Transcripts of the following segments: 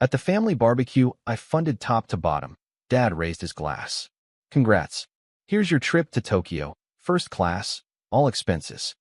At the family barbecue I funded top to bottom, Dad raised his glass. Congrats. Here's your trip to Tokyo, first class, all expenses.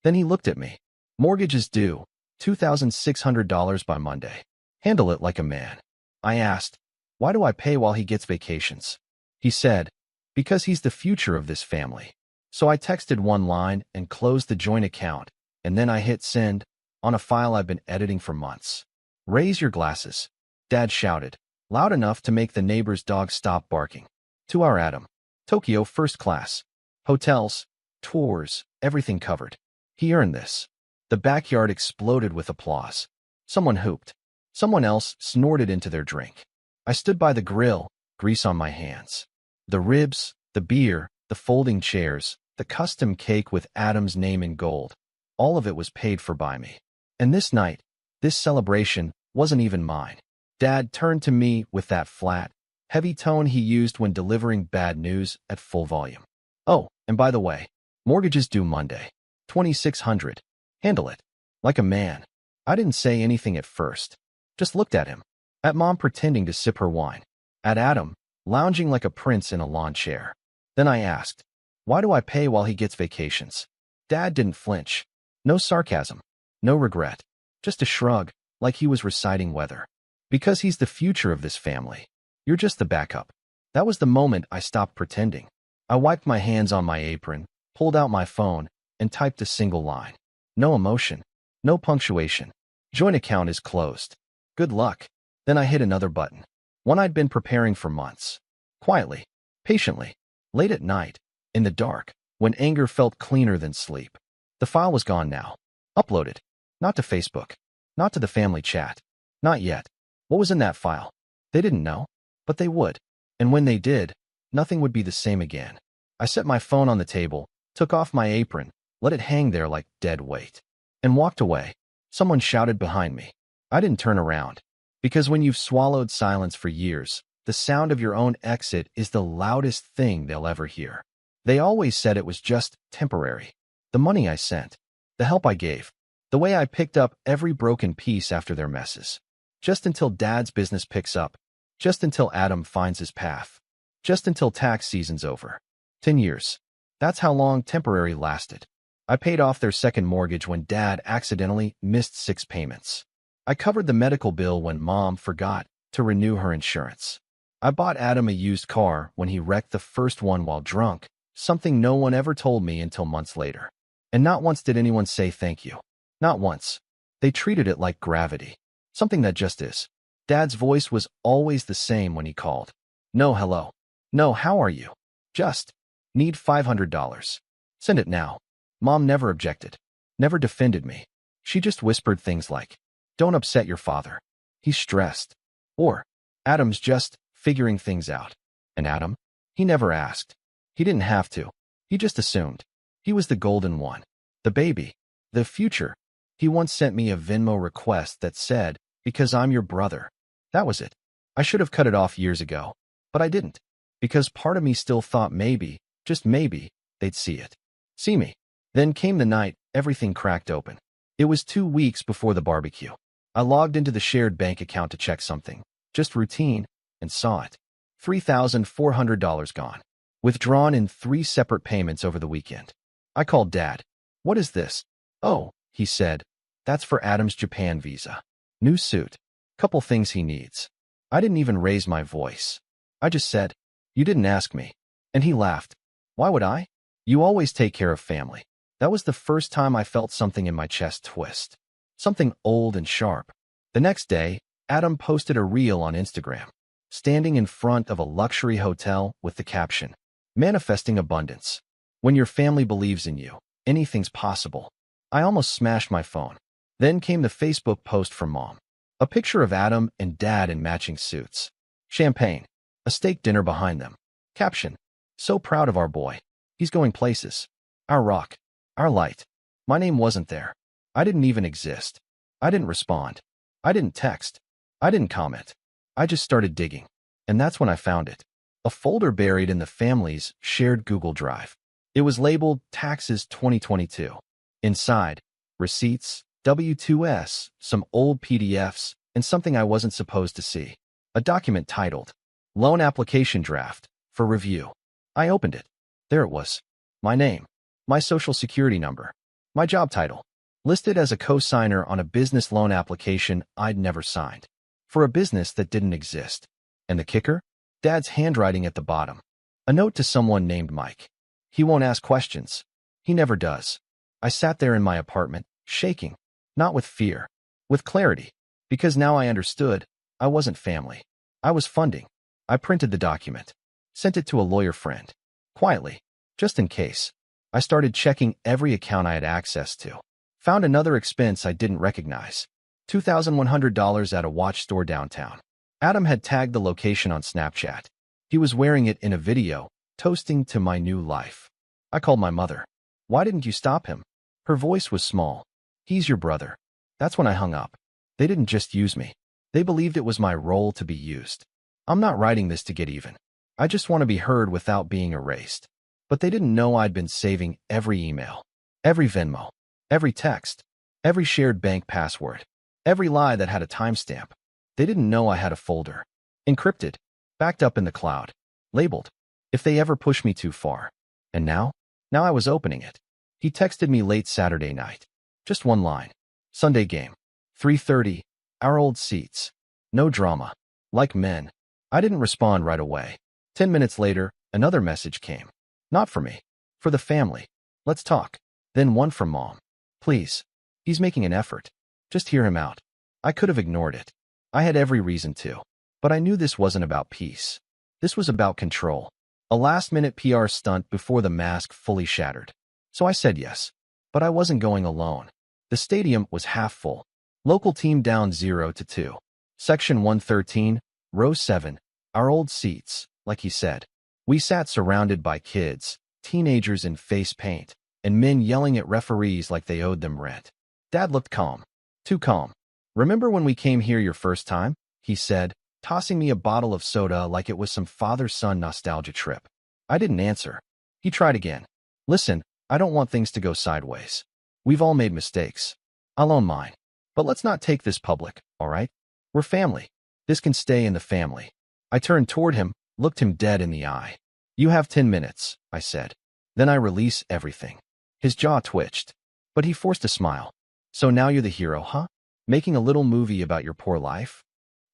Then he looked at me. Mortgage is due, $2,600 by Monday. Handle it like a man. I asked, why do I pay while he gets vacations? He said, because he's the future of this family. So I texted one line and closed the joint account, and then I hit send on a file I've been editing for months. Raise your glasses, Dad shouted, loud enough to make the neighbor's dog stop barking. To our Adam. Tokyo first class. Hotels, tours, everything covered. He earned this. The backyard exploded with applause. Someone hooped. Someone else snorted into their drink. I stood by the grill, grease on my hands. The ribs, the beer, the folding chairs, the custom cake with Adam's name in gold. All of it was paid for by me. And this night, this celebration, wasn't even mine. Dad turned to me with that flat, heavy tone he used when delivering bad news at full volume. Oh, and by the way, mortgage is due Monday. $2,600. Handle it. Like a man. I didn't say anything at first. Just looked at him. At Mom pretending to sip her wine. At Adam, lounging like a prince in a lawn chair. Then I asked, why do I pay while he gets vacations? Dad didn't flinch. No sarcasm. No regret. Just a shrug, like he was reciting weather. Because he's the future of this family. You're just the backup. That was the moment I stopped pretending. I wiped my hands on my apron, pulled out my phone, and typed a single line. No emotion. No punctuation. Joint account is closed. Good luck. Then I hit another button. One I'd been preparing for months. Quietly. Patiently. Late at night. In the dark. When anger felt cleaner than sleep. The file was gone now. Uploaded. Not to Facebook. Not to the family chat. Not yet. What was in that file? They didn't know. But they would. And when they did, nothing would be the same again. I set my phone on the table, took off my apron, let it hang there like dead weight, and walked away. Someone shouted behind me. I didn't turn around. Because when you've swallowed silence for years, the sound of your own exit is the loudest thing they'll ever hear. They always said it was just temporary. The money I sent, the help I gave, the way I picked up every broken piece after their messes. Just until Dad's business picks up. Just until Adam finds his path. Just until tax season's over. 10 years. That's how long temporary lasted. I paid off their second mortgage when Dad accidentally missed 6 payments. I covered the medical bill when Mom forgot to renew her insurance. I bought Adam a used car when he wrecked the first one while drunk, something no one ever told me until months later. And not once did anyone say thank you. Not once. They treated it like gravity. Something that just is. Dad's voice was always the same when he called. No hello. No how are you? Just. Need $500. Send it now. Mom never objected. Never defended me. She just whispered things like, don't upset your father. He's stressed. Or, Adam's just figuring things out. And Adam? He never asked. He didn't have to. He just assumed. He was the golden one. The baby. The future. He once sent me a Venmo request that said, because I'm your brother. That was it. I should have cut it off years ago. But I didn't. Because part of me still thought maybe, just maybe, they'd see it. See me. Then came the night everything cracked open. It was 2 weeks before the barbecue. I logged into the shared bank account to check something. Just routine, and saw it. $3,400 gone. Withdrawn in 3 separate payments over the weekend. I called Dad. What is this? Oh, he said. That's for Adam's Japan visa. New suit. Couple things he needs. I didn't even raise my voice. I just said, you didn't ask me. And he laughed. Why would I? You always take care of family. That was the first time I felt something in my chest twist. Something old and sharp. The next day, Adam posted a reel on Instagram, standing in front of a luxury hotel with the caption, manifesting abundance. When your family believes in you, anything's possible. I almost smashed my phone. Then came the Facebook post from Mom. A picture of Adam and Dad in matching suits. Champagne. A steak dinner behind them. Caption. So proud of our boy. He's going places. Our rock. Our light. My name wasn't there. I didn't even exist. I didn't respond. I didn't text. I didn't comment. I just started digging. And that's when I found it. A folder buried in the family's shared Google Drive. It was labeled Taxes 2022. Inside, receipts, W-2s, some old PDFs, and something I wasn't supposed to see. A document titled, Loan Application Draft, for review. I opened it. There it was. My name, my social security number, my job title, listed as a co-signer on a business loan application I'd never signed, for a business that didn't exist. And the kicker? Dad's handwriting at the bottom. A note to someone named Mike. He won't ask questions. He never does. I sat there in my apartment, shaking, not with fear, with clarity, because now I understood I wasn't family. I was funding. I printed the document, sent it to a lawyer friend, quietly, just in case. I started checking every account I had access to. Found another expense I didn't recognize. $2,100 at a watch store downtown. Adam had tagged the location on Snapchat. He was wearing it in a video, toasting to my new life. I called my mother. Why didn't you stop him? Her voice was small. He's your brother. That's when I hung up. They didn't just use me. They believed it was my role to be used. I'm not writing this to get even. I just want to be heard without being erased. But they didn't know I'd been saving every email, every Venmo, every text, every shared bank password, every lie that had a timestamp. They didn't know I had a folder, encrypted, backed up in the cloud, labeled, if they ever push me too far. And now I was opening it. He texted me late Saturday night. Just one line. Sunday game. 3:30. Our old seats. No drama. Like men. I didn't respond right away. 10 minutes later, another message came. Not for me. For the family. Let's talk. Then one from Mom. Please. He's making an effort. Just hear him out. I could have ignored it. I had every reason to. But I knew this wasn't about peace. This was about control. A last-minute PR stunt before the mask fully shattered. So I said yes. But I wasn't going alone. The stadium was half full. Local team down 0-2. Section 113, row 7. Our old seats, like he said. We sat surrounded by kids, teenagers in face paint, and men yelling at referees like they owed them rent. Dad looked calm. Too calm. Remember when we came here your first time? He said, tossing me a bottle of soda like it was some father-son nostalgia trip. I didn't answer. He tried again. Listen, I don't want things to go sideways. We've all made mistakes. I'll own mine. But let's not take this public, all right? We're family. This can stay in the family. I turned toward him, looked him dead in the eye. You have 10 minutes, I said. Then I release everything. His jaw twitched. But he forced a smile. So now you're the hero, huh? Making a little movie about your poor life?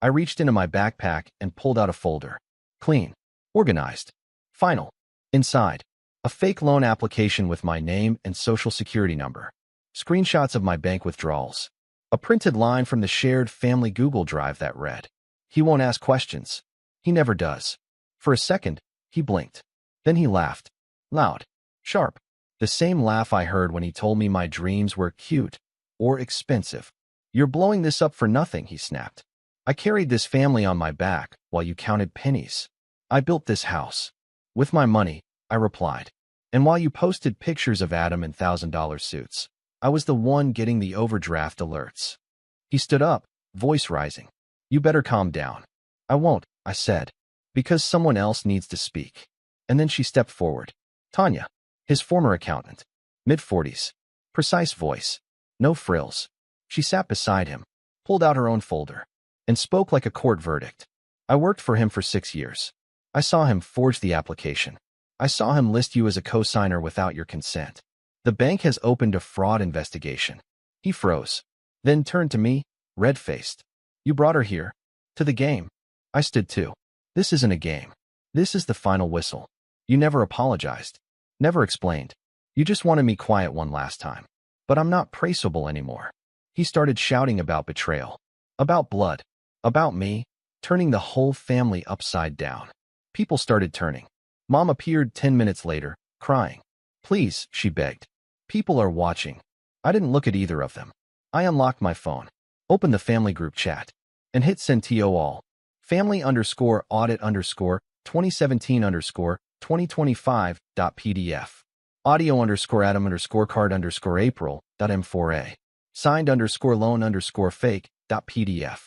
I reached into my backpack and pulled out a folder. Clean. Organized. Final. Inside. A fake loan application with my name and social security number. Screenshots of my bank withdrawals. A printed line from the shared family Google Drive that read, he won't ask questions. He never does. For a second, he blinked. Then he laughed. Loud. Sharp. The same laugh I heard when he told me my dreams were cute or expensive. You're blowing this up for nothing, he snapped. I carried this family on my back while you counted pennies. I built this house. With my money, I replied. And while you posted pictures of Adam in $1,000 suits, I was the one getting the overdraft alerts. He stood up, voice rising. You better calm down. I won't, I said, because someone else needs to speak. And then she stepped forward. Tanya, his former accountant. Mid-40s. Precise voice. No frills. She sat beside him, pulled out her own folder, and spoke like a court verdict. I worked for him for 6 years. I saw him forge the application. I saw him list you as a co-signer without your consent. The bank has opened a fraud investigation. He froze, then turned to me, red-faced. You brought her here. To the game. I stood too. This isn't a game. This is the final whistle. You never apologized. Never explained. You just wanted me quiet one last time. But I'm not traceable anymore. He started shouting about betrayal. About blood. About me. Turning the whole family upside down. People started turning. Mom appeared 10 minutes later, crying. Please, she begged. People are watching. I didn't look at either of them. I unlocked my phone, opened the family group chat, and hit send to all. Family_audit_2017_2025.pdf. Audio_Adam_card_April.m4a. Signed_loan_fake.pdf.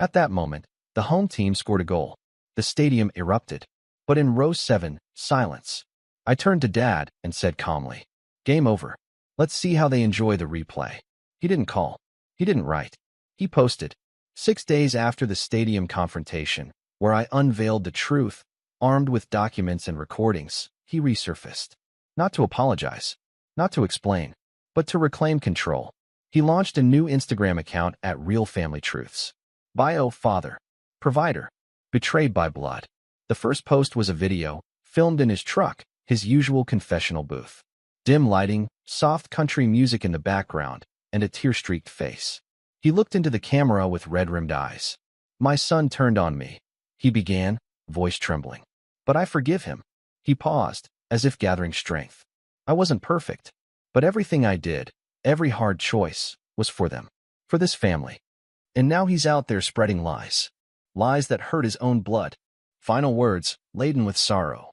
At that moment, the home team scored a goal. The stadium erupted. But in row 7, silence. I turned to Dad and said calmly, game over. Let's see how they enjoy the replay. He didn't call. He didn't write. He posted. 6 days after the stadium confrontation, where I unveiled the truth, armed with documents and recordings, he resurfaced. Not to apologize, not to explain, but to reclaim control. He launched a new Instagram account at Real Family Truths. Bio: father, provider, betrayed by blood. The first post was a video, filmed in his truck, his usual confessional booth. Dim lighting, soft country music in the background, and a tear-streaked face. He looked into the camera with red-rimmed eyes. My son turned on me. He began, voice trembling. But I forgive him. He paused, as if gathering strength. I wasn't perfect, but everything I did, every hard choice, was for them, for this family. And now he's out there spreading lies. Lies that hurt his own blood. Final words, laden with sorrow.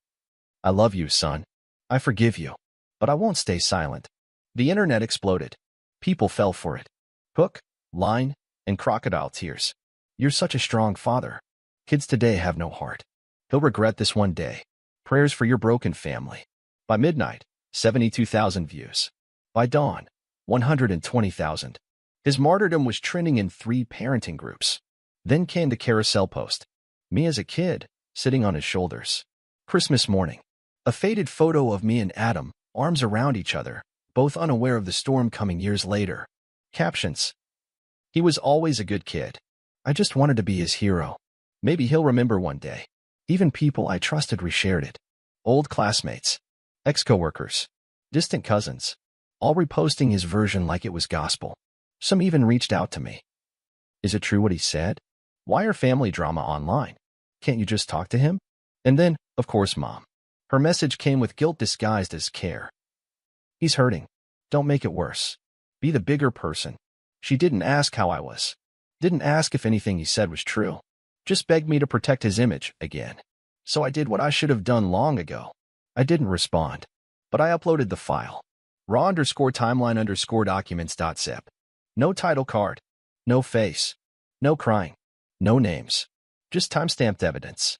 I love you, son. I forgive you. But I won't stay silent. The internet exploded. People fell for it. Hook, line, and crocodile tears. You're such a strong father. Kids today have no heart. He'll regret this one day. Prayers for your broken family. By midnight, 72,000 views. By dawn, 120,000. His martyrdom was trending in 3 parenting groups. Then came the carousel post. Me as a kid, sitting on his shoulders. Christmas morning. A faded photo of me and Adam, arms around each other, both unaware of the storm coming years later. Captions. He was always a good kid. I just wanted to be his hero. Maybe he'll remember one day. Even people I trusted reshared it. Old classmates, ex-coworkers, distant cousins, all reposting his version like it was gospel. Some even reached out to me. Is it true what he said? Why are family drama online? Can't you just talk to him? And then, of course, Mom. Her message came with guilt disguised as care. He's hurting. Don't make it worse. Be the bigger person. She didn't ask how I was. Didn't ask if anything he said was true. Just begged me to protect his image again. So I did what I should have done long ago. I didn't respond. But I uploaded the file. raw_timeline_documents.zip. No title card. No face. No crying. No names. Just timestamped evidence.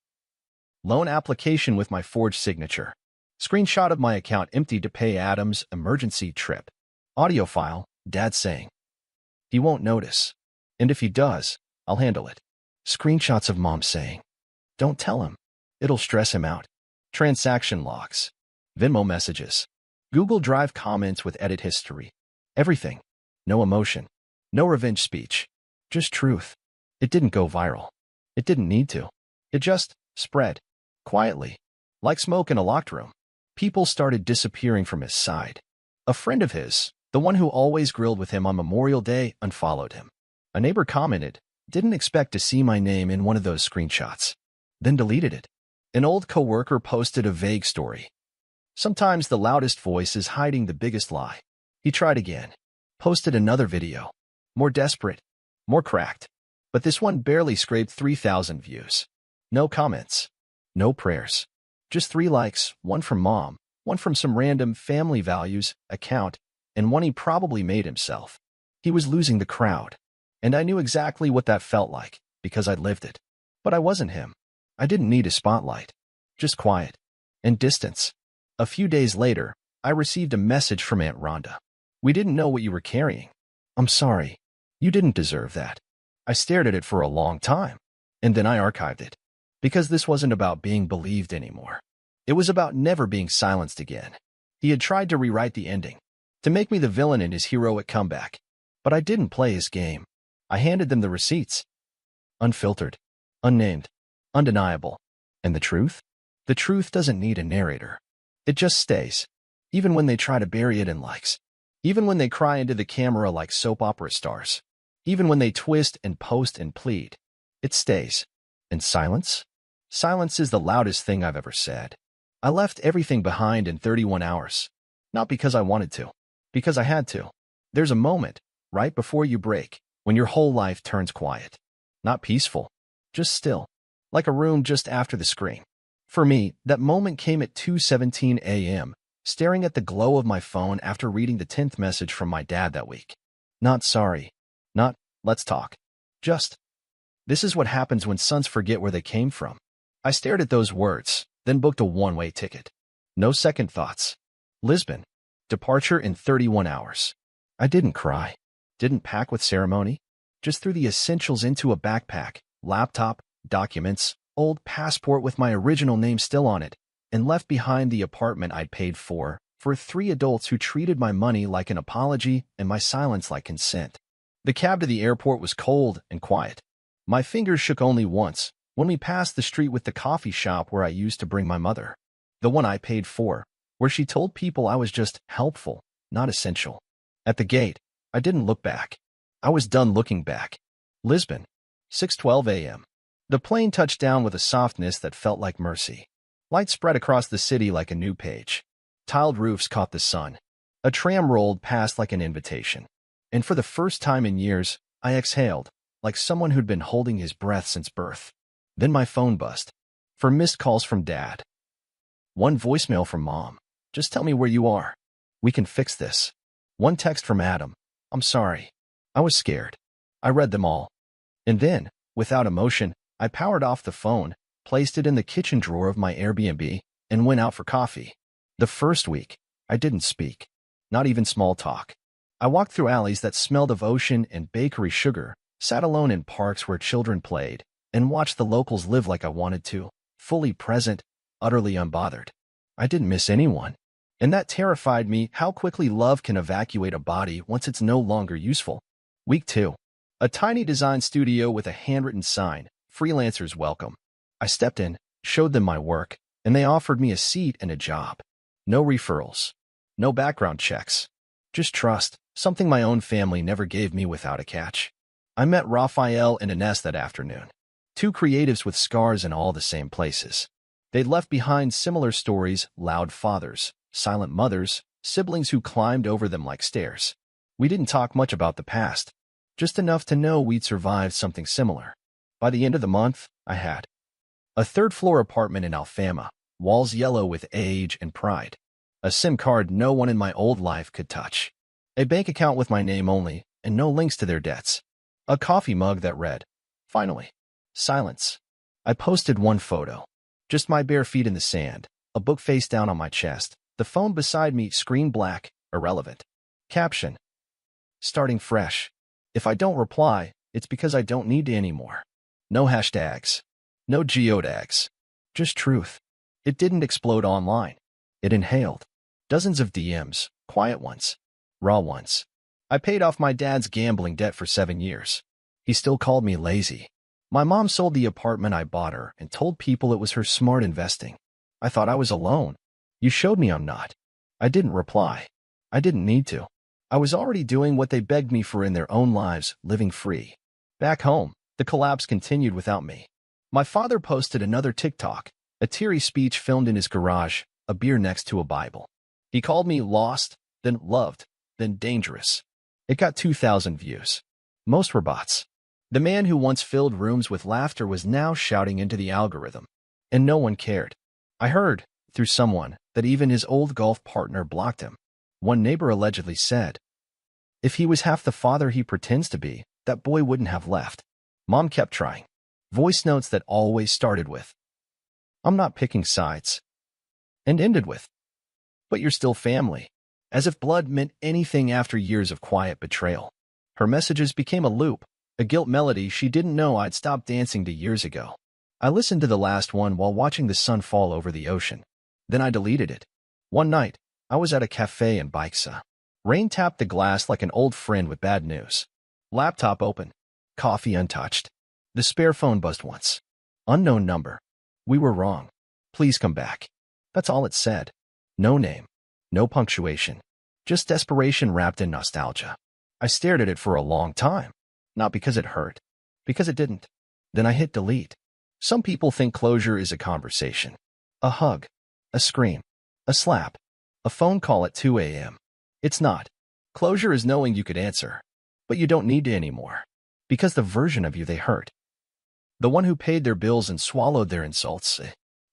Loan application with my forged signature. Screenshot of my account empty to pay Adam's emergency trip. Audio file, Dad saying. He won't notice. And if he does, I'll handle it. Screenshots of Mom saying. Don't tell him. It'll stress him out. Transaction logs. Venmo messages. Google Drive comments with edit history. Everything. No emotion. No revenge speech. Just truth. It didn't go viral. It didn't need to. It just spread. Quietly. Like smoke in a locked room. People started disappearing from his side. A friend of his, the one who always grilled with him on Memorial Day, unfollowed him. A neighbor commented, didn't expect to see my name in one of those screenshots. Then deleted it. An old coworker posted a vague story. Sometimes the loudest voice is hiding the biggest lie. He tried again. Posted another video. More desperate. More cracked. But this one barely scraped 3,000 views. No comments. No prayers. Just 3 likes, one from Mom, one from some random family values account, and one he probably made himself. He was losing the crowd. And I knew exactly what that felt like, because I'd lived it. But I wasn't him. I didn't need a spotlight. Just quiet. And distance. A few days later, I received a message from Aunt Rhonda. We didn't know what you were carrying. I'm sorry. You didn't deserve that. I stared at it for a long time. And then I archived it. Because this wasn't about being believed anymore. It was about never being silenced again. He had tried to rewrite the ending. To make me the villain in his heroic comeback. But I didn't play his game. I handed them the receipts. Unfiltered. Unnamed. Undeniable. And the truth? The truth doesn't need a narrator. It just stays. Even when they try to bury it in likes. Even when they cry into the camera like soap opera stars. Even when they twist and post and plead. It stays. And silence? Silence is the loudest thing I've ever said. I left everything behind in 31 hours. Not because I wanted to. Because I had to. There's a moment, right before you break, when your whole life turns quiet. Not peaceful. Just still. Like a room just after the scream. For me, that moment came at 2:17 a.m., staring at the glow of my phone after reading the 10th message from my dad that week. Not sorry. Not, let's talk. Just. This is what happens when sons forget where they came from. I stared at those words, then booked a one-way ticket. No second thoughts. Lisbon. Departure in 31 hours. I didn't cry. Didn't pack with ceremony. Just threw the essentials into a backpack, laptop, documents, old passport with my original name still on it, and left behind the apartment I'd paid for 3 adults who treated my money like an apology and my silence like consent. The cab to the airport was cold and quiet. My fingers shook only once, when we passed the street with the coffee shop where I used to bring my mother. The one I paid for, where she told people I was just helpful, not essential. At the gate, I didn't look back. I was done looking back. Lisbon, 6:12 a.m. The plane touched down with a softness that felt like mercy. Light spread across the city like a new page. Tiled roofs caught the sun. A tram rolled past like an invitation. And for the first time in years, I exhaled, like someone who'd been holding his breath since birth. Then my phone buzzed. For missed calls from Dad. One voicemail from Mom. Just tell me where you are. We can fix this. One text from Adam. I'm sorry. I was scared. I read them all. And then, without emotion, I powered off the phone, placed it in the kitchen drawer of my Airbnb, and went out for coffee. The first week, I didn't speak. Not even small talk. I walked through alleys that smelled of ocean and bakery sugar, sat alone in parks where children played, and watched the locals live like I wanted to, fully present, utterly unbothered. I didn't miss anyone. And that terrified me how quickly love can evacuate a body once it's no longer useful. Week 2. A tiny design studio with a handwritten sign, freelancers welcome. I stepped in, showed them my work, and they offered me a seat and a job. No referrals. No background checks. Just trust, something my own family never gave me without a catch. I met Raphael and Ines that afternoon. 2 creatives with scars in all the same places. They'd left behind similar stories, loud fathers, silent mothers, siblings who climbed over them like stairs. We didn't talk much about the past, just enough to know we'd survived something similar. By the end of the month, I had a 3rd-floor apartment in Alfama, walls yellow with age and pride, a SIM card no one in my old life could touch, a bank account with my name only and no links to their debts, a coffee mug that read, finally, silence. I posted one photo, just my bare feet in the sand, a book face down on my chest, the phone beside me, screen black, irrelevant. Caption: starting fresh. If I don't reply, it's because I don't need to anymore. No hashtags. No geotags. Just truth. It didn't explode online. It inhaled. Dozens of DMs, quiet ones, raw ones. I paid off my dad's gambling debt for 7 years. He still called me lazy. My mom sold the apartment I bought her and told people it was her smart investing. I thought I was alone. You showed me I'm not. I didn't reply. I didn't need to. I was already doing what they begged me for in their own lives, living free. Back home, the collapse continued without me. My father posted another TikTok, a teary speech filmed in his garage, a beer next to a Bible. He called me lost, then loved, then dangerous. It got 2,000 views. Most were bots. The man who once filled rooms with laughter was now shouting into the algorithm. And no one cared. I heard, through someone, that even his old golf partner blocked him. One neighbor allegedly said, if he was half the father he pretends to be, that boy wouldn't have left. Mom kept trying. Voice notes that always started with, I'm not picking sides. And ended with, but you're still family. As if blood meant anything after years of quiet betrayal. Her messages became a loop, a guilt melody she didn't know I'd stopped dancing to years ago. I listened to the last one while watching the sun fall over the ocean. Then I deleted it. One night, I was at a cafe in Baixa. Rain tapped the glass like an old friend with bad news. Laptop open. Coffee untouched. The spare phone buzzed once. Unknown number. We were wrong. Please come back. That's all it said. No name. No punctuation. Just desperation wrapped in nostalgia. I stared at it for a long time. Not because it hurt. Because it didn't. Then I hit delete. Some people think closure is a conversation. A hug. A scream. A slap. A phone call at 2 a.m. It's not. Closure is knowing you could answer. But you don't need to anymore. Because the version of you they hurt, the one who paid their bills and swallowed their insults,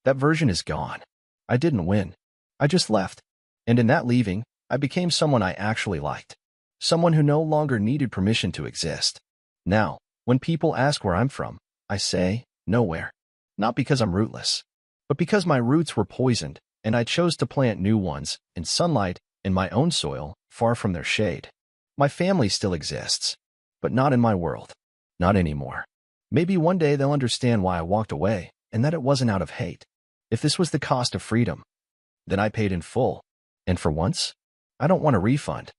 that version is gone. I didn't win. I just left. And in that leaving, I became someone I actually liked. Someone who no longer needed permission to exist. Now, when people ask where I'm from, I say, nowhere. Not because I'm rootless, but because my roots were poisoned, and I chose to plant new ones, in sunlight, in my own soil, far from their shade. My family still exists. But not in my world. Not anymore. Maybe one day they'll understand why I walked away, and that it wasn't out of hate. If this was the cost of freedom, then I paid in full. And for once, I don't want a refund.